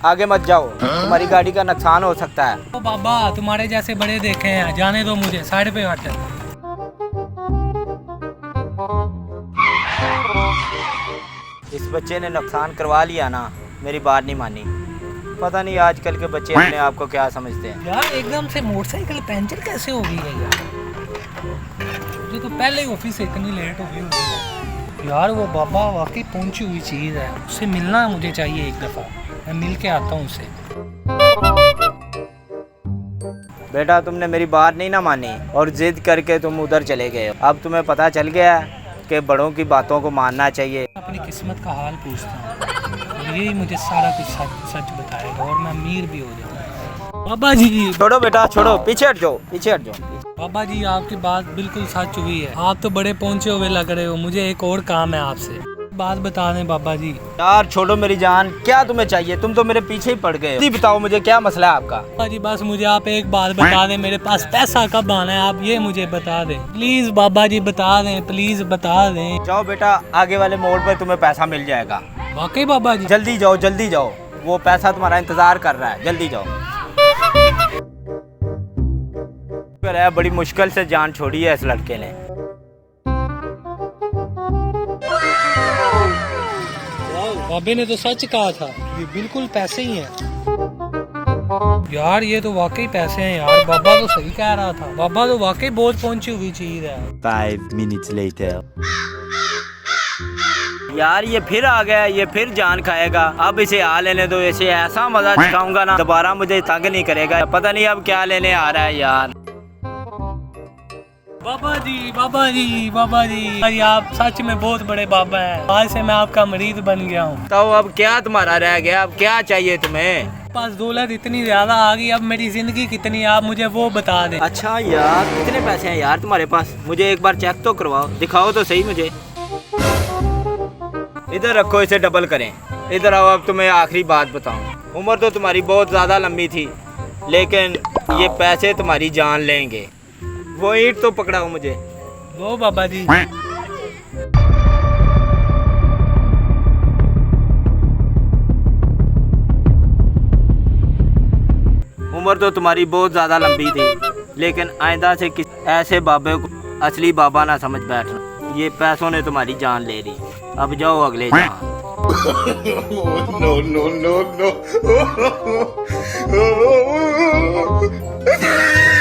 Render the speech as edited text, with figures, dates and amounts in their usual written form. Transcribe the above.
आगे मत जाओ, तुम्हारी गाड़ी का नुकसान हो सकता है। ओ बाबा, तुम्हारे जैसे बड़े देखे हैं, जाने दो मुझे, साइड पे हट। इस बच्चे ने नुकसान करवा लिया ना, मेरी बात नहीं मानी। पता नहीं आजकल के बच्चे अपने आप को क्या समझते हैं। यार एकदम से मोटरसाइकिल पंचर कैसे हो गई है यार? मुझे तो पहले ही ऑफिस से इतनी लेट हो गई है। यार वो बाबा वाकई पहुंची हुई चीज़ है, उससे मिलना मुझे चाहिए एक दफ़ा। मैं मिल के आता हूँ उससे। बेटा तुमने मेरी बात नहीं ना मानी और जिद करके तुम उधर चले गए हो। अब तुम्हें पता चल गया कि बड़ों की बातों को मानना चाहिए। अपनी किस्मत का हाल पूछता हूँ और यही मुझे सारा कुछ सच बताएगा और मैं अमीर भी हो जाऊँगा। बाबा जी छोड़ो बेटा छोड़ो, पीछे हट जाओ, पीछे हट जाओ। बाबा जी, आपकी बात बिल्कुल सच हुई है। आप तो बड़े पहुंचे हुए लग रहे हो। मुझे एक और काम है आपसे, बात बता दें बाबा जी। यार छोड़ो मेरी जान, क्या तुम्हें चाहिए? तुम तो मेरे पीछे ही पड़ गए हो। बताओ मुझे क्या मसला है आपका? बाबा जी बस मुझे आप एक बात बता दें, मेरे पास पैसा कब आना है आप ये मुझे बता दें प्लीज। बाबा जी बता दें, प्लीज बता दें। जाओ बेटा, आगे वाले मोड़ पर तुम्हें पैसा मिल जाएगा। वाकई बाबा जी? जल्दी जाओ जल्दी जाओ, वो पैसा तुम्हारा इंतजार कर रहा है, जल्दी जाओ। बड़ी मुश्किल से जान छोड़ी है इस लड़के ने। बाबे ने तो सच कहा था, ये बिल्कुल पैसे ही हैं। यार ये तो वाकई पैसे हैं यार, बाबा तो सही कह रहा था। बाबा तो वाकई बहुत पहुंची हुई चीज है। 5 minutes later. यार ये फिर आ गया, ये फिर जान खाएगा। अब इसे आ लेने दो, इसे ऐसा मजा दिखाऊंगा ना, दोबारा मुझे तंग नहीं करेगा। पता नहीं अब क्या लेने आ रहा है यार। बाबा जी बाबा जी बाबा जी, अरे आप सच में बहुत बड़े बाबा हैं। आज से मैं आपका मरीज बन गया हूँ। तो अब क्या तुम्हारा रह गया? अब क्या चाहिए तुम्हें? पास दौलत इतनी ज्यादा आ गई, अब मेरी जिंदगी कितनी है आप मुझे वो बता दें। अच्छा यार, कितने पैसे हैं यार तुम्हारे पास? मुझे एक बार चेक तो करवाओ, दिखाओ तो सही मुझे। इधर रखो, इसे डबल करें। इधर आओ, अब तुम्हें आखिरी बात बताऊं। उम्र तो तुम्हारी बहुत ज़्यादा लंबी थी, लेकिन ये पैसे तुम्हारी जान लेंगे। वो ईंट तो पकड़ाओ मुझे। वो बाबा जी। उम्र तो तुम्हारी बहुत ज़्यादा लंबी थी, लेकिन आइंदा से ऐसे बाबे को असली बाबा ना समझ बैठना। ये पैसों ने तुम्हारी जान ले ली। अब जाओ अगले जहां। No.